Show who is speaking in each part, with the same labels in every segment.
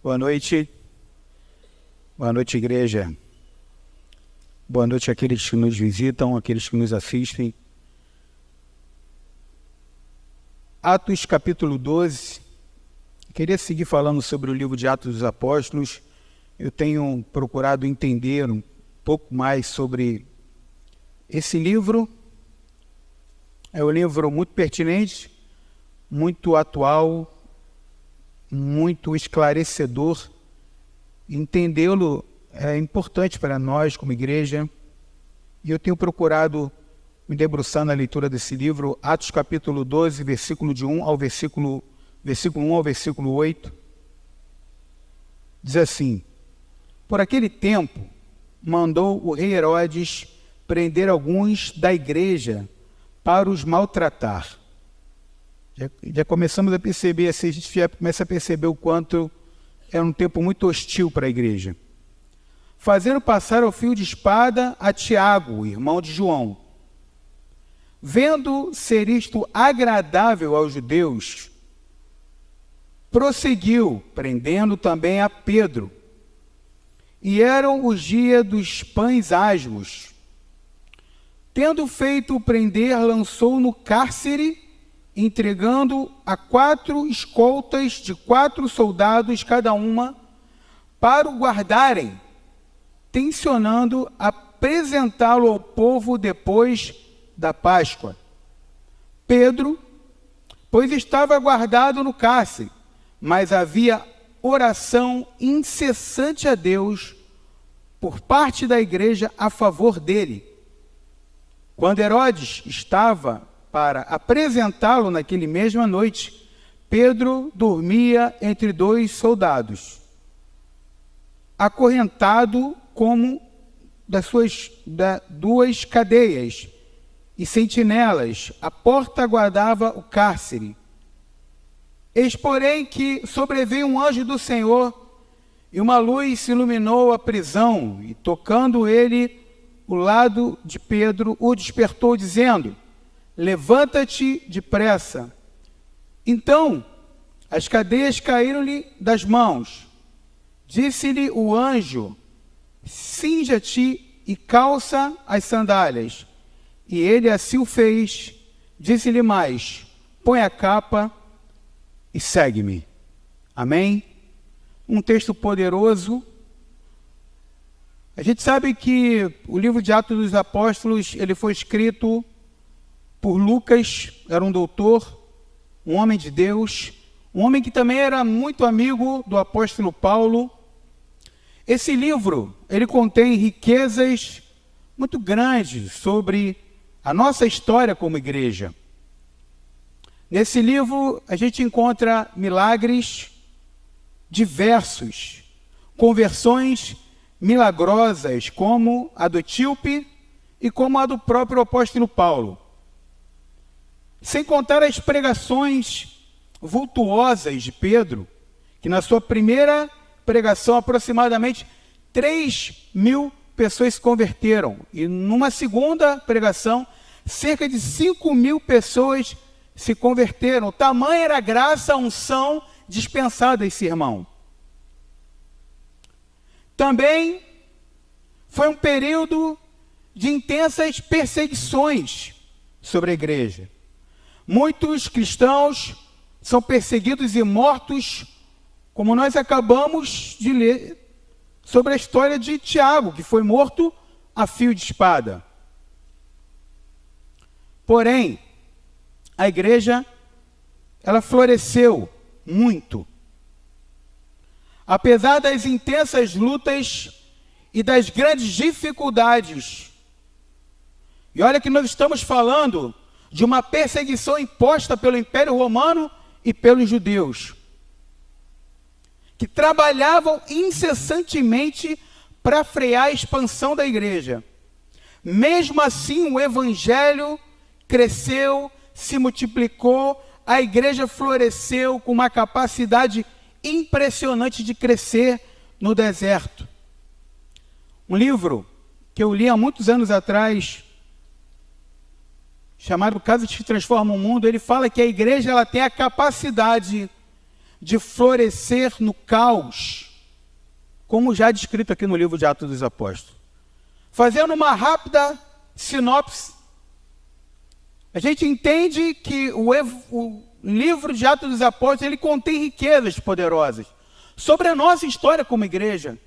Speaker 1: Boa noite. Boa noite, igreja. Boa noite àqueles que nos visitam, àqueles que nos assistem. Atos capítulo 12. Queria seguir falando sobre o livro de Atos dos Apóstolos. Eu tenho procurado entender um pouco mais sobre esse livro. É um livro muito pertinente, muito atual, muito esclarecedor. Entendê-lo é importante para nós como igreja. E eu tenho procurado me debruçar na leitura desse livro, Atos capítulo 12, versículo 1 ao versículo 8. Diz assim: Por aquele tempo, mandou o rei Herodes prender alguns da igreja para os maltratar. Já começamos a perceber, assim, a gente já começa a perceber o quanto era um tempo muito hostil para a igreja. Fazendo passar ao fio de espada a Tiago, irmão de João. Vendo ser isto agradável aos judeus, prosseguiu, prendendo também a Pedro. E eram os dias dos pães asmos. Tendo feito prender, lançou no cárcere, entregando a 4 escoltas de 4 soldados cada uma, para o guardarem, tencionando apresentá-lo ao povo depois da Páscoa. Pedro, pois estava guardado no cárcere, mas havia oração incessante a Deus por parte da igreja a favor dele. Quando Herodes estava para apresentá-lo naquele mesma noite, Pedro dormia entre 2 soldados, acorrentado como das 2 cadeias e sentinelas. A porta guardava o cárcere. Eis, porém, que sobreveio um anjo do Senhor, e uma luz se iluminou a prisão, e tocando ele o lado de Pedro, o despertou, dizendo: Levanta-te depressa. Então, as cadeias caíram-lhe das mãos. Disse-lhe o anjo: Cinja-te e calça as sandálias. E ele assim o fez. Disse-lhe mais: Põe a capa e segue-me. Amém? Um texto poderoso. A gente sabe que o livro de Atos dos Apóstolos, ele foi escrito por Lucas, era um doutor, um homem de Deus, um homem que também era muito amigo do apóstolo Paulo. Esse livro, ele contém riquezas muito grandes sobre a nossa história como igreja. Nesse livro, a gente encontra milagres diversos, conversões milagrosas, como a do etíope e como a do próprio apóstolo Paulo. Sem contar as pregações vultuosas de Pedro, que na sua primeira pregação aproximadamente 3.000 pessoas se converteram. E numa segunda pregação, cerca de 5.000 pessoas se converteram. Tamanha era a graça, a unção dispensada a esse irmão. Também foi um período de intensas perseguições sobre a igreja. Muitos cristãos são perseguidos e mortos, como nós acabamos de ler sobre a história de Tiago, que foi morto a fio de espada. Porém, a igreja, ela floresceu muito. Apesar das intensas lutas e das grandes dificuldades. E olha que nós estamos falando de uma perseguição imposta pelo Império Romano e pelos judeus, que trabalhavam incessantemente para frear a expansão da igreja. Mesmo assim, o evangelho cresceu, se multiplicou, a igreja floresceu com uma capacidade impressionante de crescer no deserto. Um livro que eu li há muitos anos atrás, chamado Casas que Transformam o Mundo, ele fala que a igreja ela tem a capacidade de florescer no caos, como já descrito aqui no livro de Atos dos Apóstolos. Fazendo uma rápida sinopse, a gente entende que o livro de Atos dos Apóstolos, ele contém riquezas poderosas sobre a nossa história como igreja.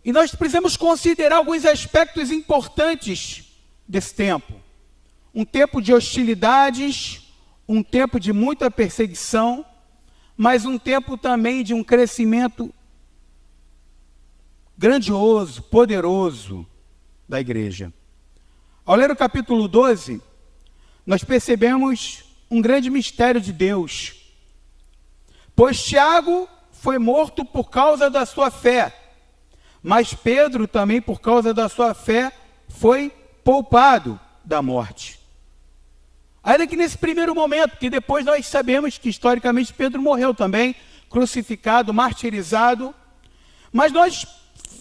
Speaker 1: E nós precisamos considerar alguns aspectos importantes desse tempo. Um tempo de hostilidades, um tempo de muita perseguição, mas um tempo também de um crescimento grandioso, poderoso da igreja. Ao ler o capítulo 12, nós percebemos um grande mistério de Deus. Pois Tiago foi morto por causa da sua fé, mas Pedro também, por causa da sua fé, foi poupado da morte. Ainda que nesse primeiro momento, que depois nós sabemos que historicamente Pedro morreu também, crucificado, martirizado, mas nós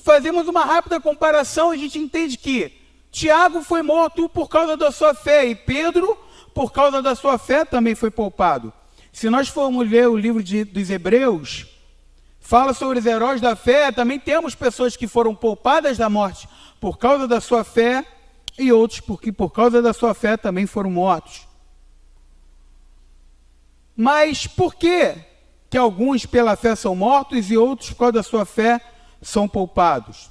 Speaker 1: fazemos uma rápida comparação e a gente entende que Tiago foi morto por causa da sua fé e Pedro, por causa da sua fé, também foi poupado. Se nós formos ler o livro dos Hebreus, fala sobre os heróis da fé, também temos pessoas que foram poupadas da morte por causa da sua fé e outros porque por causa da sua fé também foram mortos. Mas por que alguns pela fé são mortos e outros por causa da sua fé são poupados?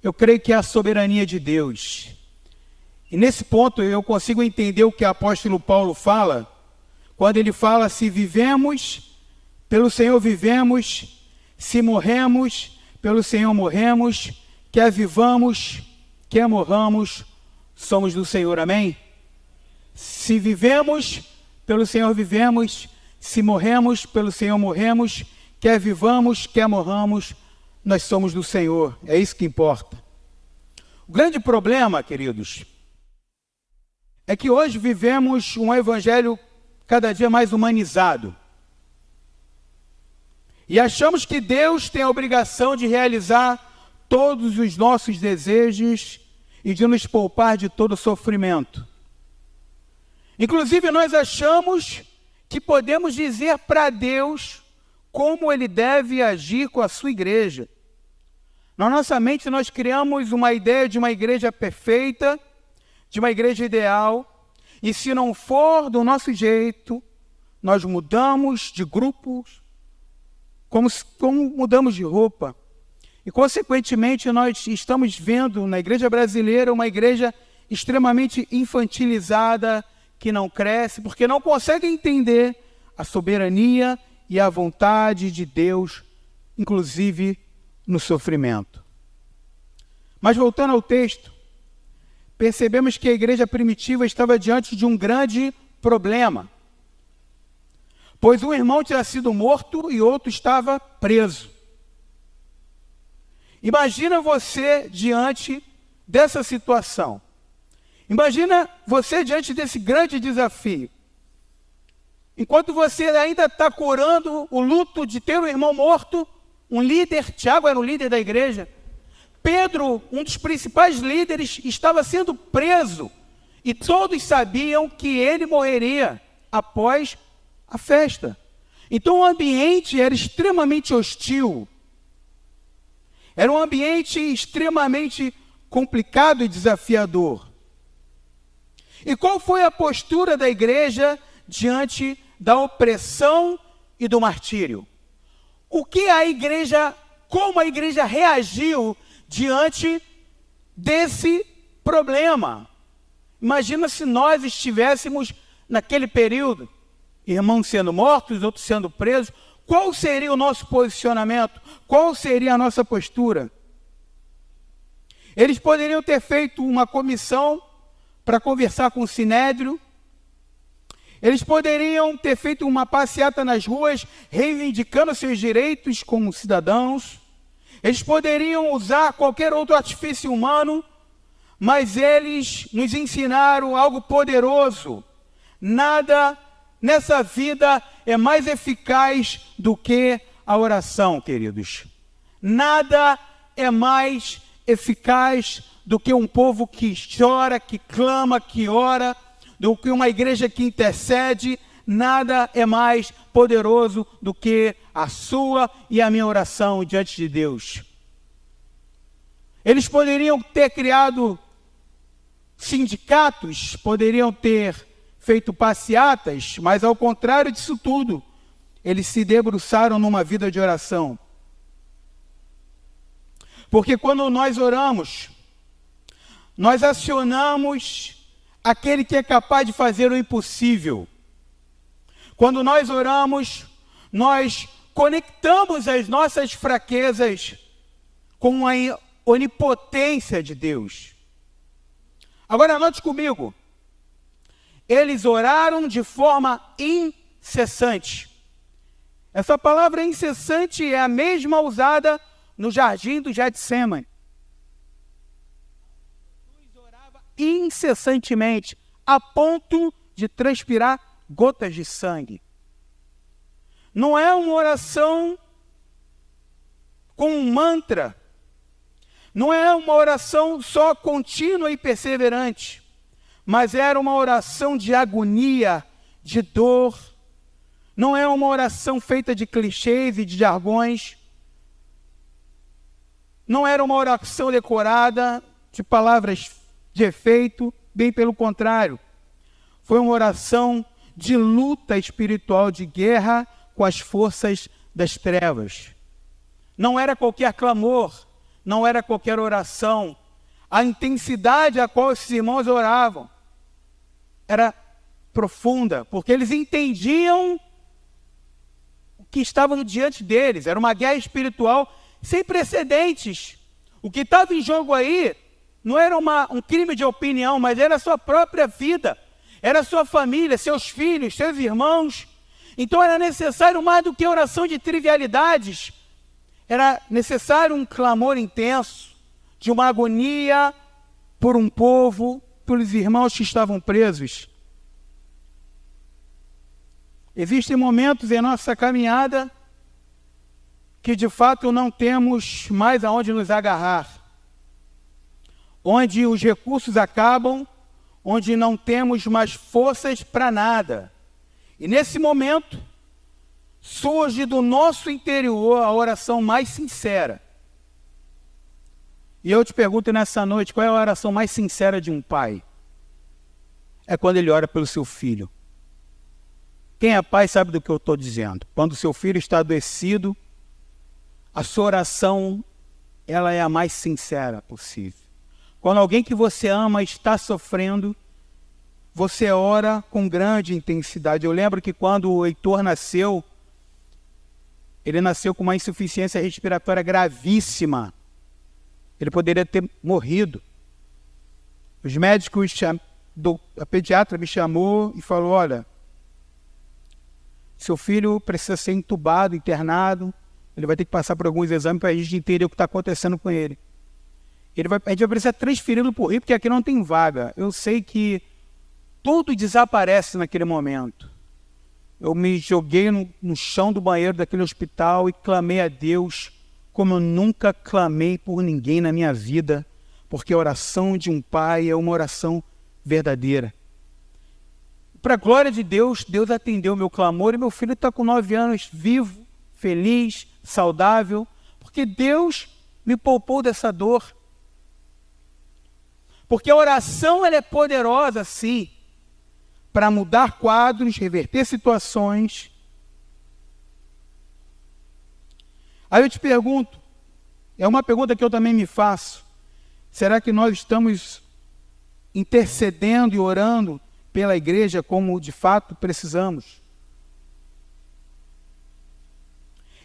Speaker 1: Eu creio que é a soberania de Deus. E nesse ponto eu consigo entender o que o apóstolo Paulo fala, quando ele fala: se vivemos, pelo Senhor vivemos, se morremos, pelo Senhor morremos, quer vivamos, quer morramos, somos do Senhor. Amém? Se vivemos, pelo Senhor vivemos, se morremos, pelo Senhor morremos, quer vivamos, quer morramos, nós somos do Senhor. É isso que importa. O grande problema, queridos, é que hoje vivemos um evangelho cada dia mais humanizado. E achamos que Deus tem a obrigação de realizar todos os nossos desejos e de nos poupar de todo sofrimento. Inclusive, nós achamos que podemos dizer para Deus como Ele deve agir com a sua igreja. Na nossa mente, nós criamos uma ideia de uma igreja perfeita, de uma igreja ideal, e se não for do nosso jeito, nós mudamos de grupos, como mudamos de roupa. E, consequentemente, nós estamos vendo na igreja brasileira uma igreja extremamente infantilizada, que não cresce, porque não consegue entender a soberania e a vontade de Deus, inclusive no sofrimento. Mas voltando ao texto, percebemos que a igreja primitiva estava diante de um grande problema, pois um irmão tinha sido morto e outro estava preso. Imagina você diante dessa situação. Imagina você diante desse grande desafio. Enquanto você ainda está curando o luto de ter um irmão morto, um líder, Tiago era o líder da igreja, Pedro, um dos principais líderes, estava sendo preso e todos sabiam que ele morreria após a festa. Então o ambiente era extremamente hostil, era um ambiente extremamente complicado e desafiador. E qual foi a postura da igreja diante da opressão e do martírio? Como a igreja reagiu diante desse problema? Imagina se nós estivéssemos naquele período, irmãos sendo mortos, outros sendo presos, qual seria o nosso posicionamento? Qual seria a nossa postura? Eles poderiam ter feito uma comissão para conversar com o Sinédrio. Eles poderiam ter feito uma passeata nas ruas, reivindicando seus direitos como cidadãos. Eles poderiam usar qualquer outro artifício humano, mas eles nos ensinaram algo poderoso. Nada nessa vida é mais eficaz do que a oração, queridos. Nada é mais eficaz do que um povo que chora, que clama, que ora, do que uma igreja que intercede. nada é mais poderoso do que a sua e a minha oração diante de Deus. Eles poderiam ter criado sindicatos, poderiam ter feito passeatas, mas ao contrário disso tudo, eles se debruçaram numa vida de oração. Porque quando nós oramos, nós acionamos aquele que é capaz de fazer o impossível. Quando nós oramos, nós conectamos as nossas fraquezas com a onipotência de Deus. Agora note comigo, eles oraram de forma incessante. Essa palavra incessante é a mesma usada no jardim do Getsemane. Jesus orava incessantemente, a ponto de transpirar gotas de sangue. Não é uma oração com um mantra. Não é uma oração só contínua e perseverante, mas era uma oração de agonia, de dor. Não é uma oração feita de clichês e de jargões. Não era uma oração decorada de palavras de efeito, bem pelo contrário. Foi uma oração de luta espiritual, de guerra com as forças das trevas. Não era qualquer clamor, não era qualquer oração. A intensidade a qual esses irmãos oravam era profunda, porque eles entendiam o que estava diante deles. Era uma guerra espiritual sem precedentes. O que estava em jogo aí não era um crime de opinião, mas era a sua própria vida, era a sua família, seus filhos, seus irmãos. Então era necessário mais do que oração de trivialidades. Era necessário um clamor intenso, de uma agonia por um povo, pelos irmãos que estavam presos. Existem momentos em nossa caminhada que de fato não temos mais aonde nos agarrar, onde os recursos acabam, onde não temos mais forças para nada. E nesse momento, surge do nosso interior a oração mais sincera. E eu te pergunto nessa noite, qual é a oração mais sincera de um pai? É quando ele ora pelo seu filho. Quem é pai sabe do que eu estou dizendo. Quando o seu filho está adoecido, a sua oração, ela é a mais sincera possível. Quando alguém que você ama está sofrendo, você ora com grande intensidade. Eu lembro que quando o Heitor nasceu, ele nasceu com uma insuficiência respiratória gravíssima. Ele poderia ter morrido. Os médicos, a pediatra me chamou e falou, olha, seu filho precisa ser entubado, internado, ele vai ter que passar por alguns exames para a gente entender o que está acontecendo com ele. A gente vai precisar transferi-lo para o Rio, porque aqui não tem vaga. Eu sei que tudo desaparece naquele momento. Eu me joguei no chão do banheiro daquele hospital e clamei a Deus como eu nunca clamei por ninguém na minha vida, porque a oração de um pai é uma oração verdadeira. Para a glória de Deus, Deus atendeu o meu clamor e meu filho está com 9 anos, vivo, feliz, saudável, porque Deus me poupou dessa dor. Porque a oração ela é poderosa, sim, para mudar quadros, reverter situações. Aí eu te pergunto, é uma pergunta que eu também me faço, será que nós estamos intercedendo e orando pela igreja como de fato precisamos?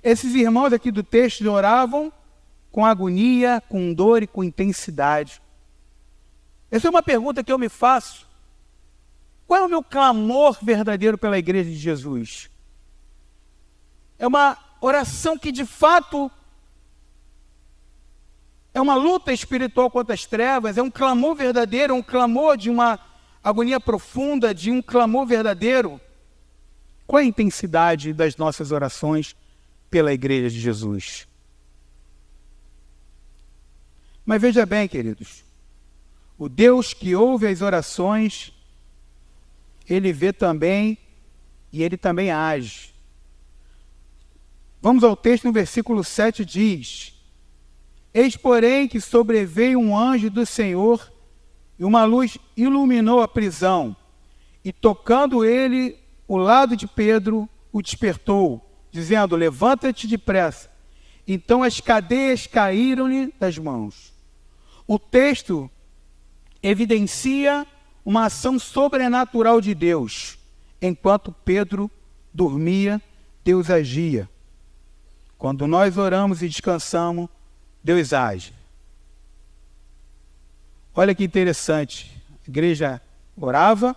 Speaker 1: Esses irmãos aqui do texto oravam com agonia, com dor e com intensidade. Essa é uma pergunta que eu me faço. Qual é o meu clamor verdadeiro pela igreja de Jesus? É uma oração que de fato é uma luta espiritual contra as trevas, é um clamor verdadeiro, um clamor de uma agonia profunda, de um clamor verdadeiro. Qual é a intensidade das nossas orações pela igreja de Jesus? Mas veja bem, queridos, o Deus que ouve as orações, Ele vê também e ele também age. Vamos ao texto, no versículo 7 diz: Eis, porém, que sobreveio um anjo do Senhor, e uma luz iluminou a prisão, e tocando ele o lado de Pedro, o despertou, dizendo: levanta-te depressa. Então as cadeias caíram-lhe das mãos. O texto evidencia uma ação sobrenatural de Deus. Enquanto Pedro dormia, Deus agia. Quando nós oramos e descansamos, Deus age. Olha que interessante. A igreja orava,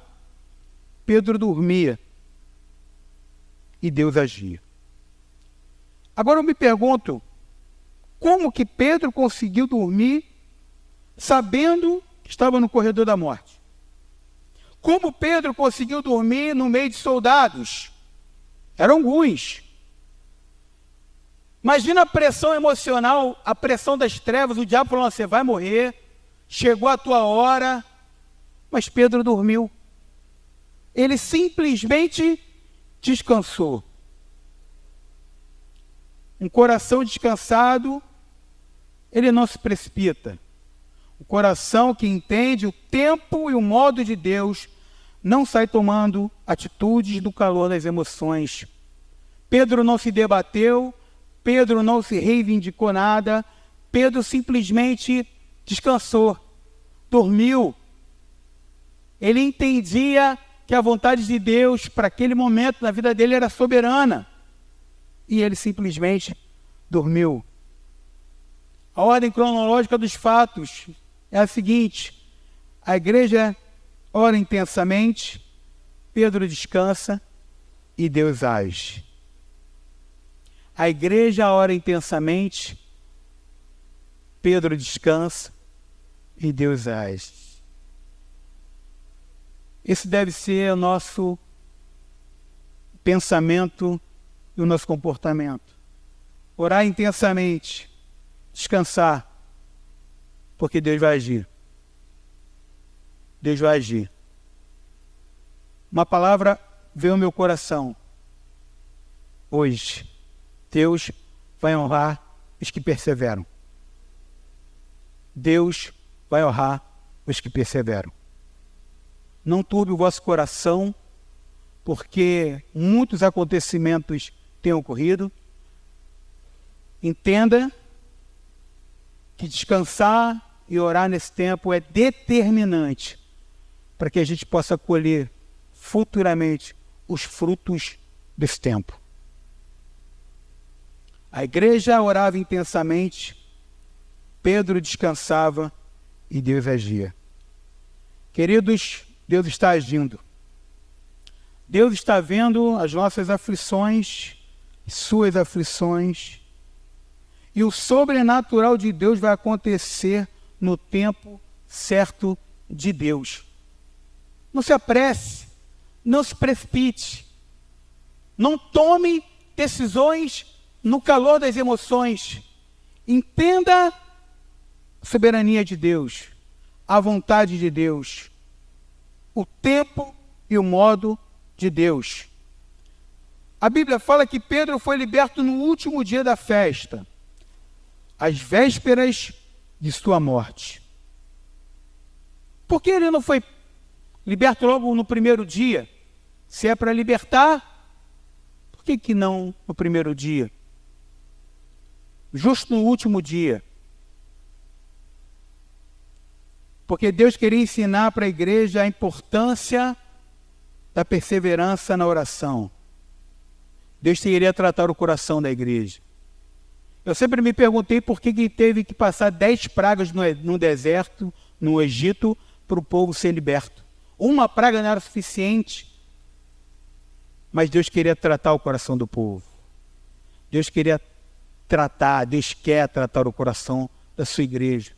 Speaker 1: Pedro dormia e Deus agia. Agora eu me pergunto, como que Pedro conseguiu dormir sabendo que estava no corredor da morte? Como Pedro conseguiu dormir no meio de soldados? Eram alguns. Imagina a pressão emocional, a pressão das trevas, o diabo falando: você vai morrer, chegou a tua hora. Mas Pedro dormiu. Ele simplesmente descansou. Um coração descansado, ele não se precipita. O coração que entende o tempo e o modo de Deus não sai tomando atitudes do calor das emoções. Pedro não se debateu, Pedro não se reivindicou nada, Pedro simplesmente descansou, dormiu. Ele entendia que a vontade de Deus para aquele momento na vida dele era soberana. E ele simplesmente dormiu. A ordem cronológica dos fatos é a seguinte: a igreja ora intensamente, Pedro descansa e Deus age. A igreja ora intensamente, Pedro descansa e Deus age. Esse deve ser o nosso pensamento e o nosso comportamento. Orar intensamente, descansar, porque Deus vai agir. Deus vai agir. Uma palavra veio ao meu coração hoje: Deus vai honrar os que perseveram. Deus vai honrar os que perseveram. Não turbe o vosso coração, porque muitos acontecimentos têm ocorrido. Entenda que descansar e orar nesse tempo é determinante para que a gente possa colher futuramente os frutos desse tempo. A igreja orava intensamente, Pedro descansava e Deus agia. Queridos, Deus está agindo. Deus está vendo as nossas aflições, suas aflições, e o sobrenatural de Deus vai acontecer no tempo certo de Deus. Não se apresse, não se precipite, não tome decisões no calor das emoções. Entenda a soberania de Deus, a vontade de Deus, o tempo e o modo de Deus. A Bíblia fala que Pedro foi liberto no último dia da festa, às vésperas de sua morte. Por que ele não foi liberto logo no primeiro dia? Se é para libertar, por que não no primeiro dia? Justo no último dia. Porque Deus queria ensinar para a igreja a importância da perseverança na oração. Deus queria tratar o coração da igreja. Eu sempre me perguntei por que ele teve que passar 10 pragas no deserto, no Egito, para o povo ser liberto. Uma praga não era suficiente, mas Deus queria tratar o coração do povo. Deus quer tratar o coração da sua igreja.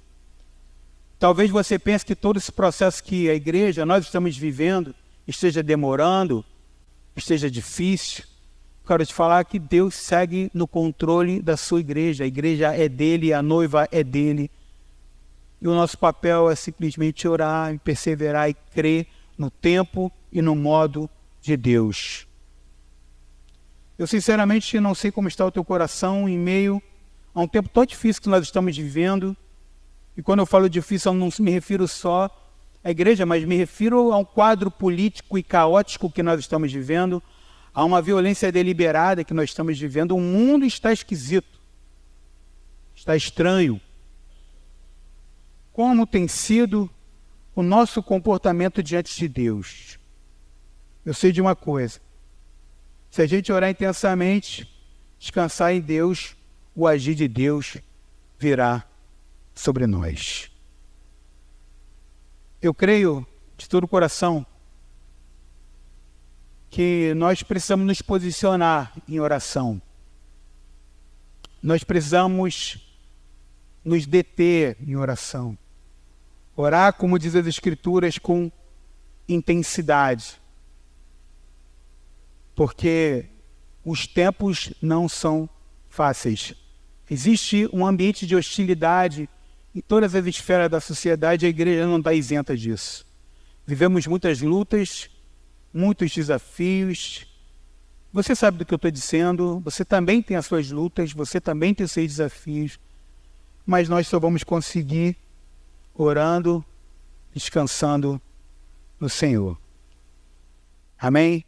Speaker 1: Talvez você pense que todo esse processo que a igreja, nós estamos vivendo, esteja demorando, esteja difícil. Quero te falar que Deus segue no controle da sua igreja. A igreja é dele, a noiva é dele. E o nosso papel é simplesmente orar, perseverar e crer no tempo e no modo de Deus. Eu sinceramente não sei como está o teu coração em meio a um tempo tão difícil que nós estamos vivendo. E quando eu falo difícil, eu não me refiro só à igreja, mas me refiro a um quadro político e caótico que nós estamos vivendo, a uma violência deliberada que nós estamos vivendo. O mundo está esquisito, está estranho. Como tem sido o nosso comportamento diante de Deus? Eu sei de uma coisa: se a gente orar intensamente, descansar em Deus, o agir de Deus virá sobre nós. Eu creio de todo o coração que nós precisamos nos posicionar em oração. Nós precisamos nos deter em oração. Orar, como diz as Escrituras, com intensidade. Porque os tempos não são fáceis. Existe um ambiente de hostilidade em todas as esferas da sociedade, a igreja não está isenta disso. Vivemos muitas lutas, muitos desafios. Você sabe do que eu estou dizendo, você também tem as suas lutas, você também tem os seus desafios, mas nós só vamos conseguir orando, descansando no Senhor. Amém?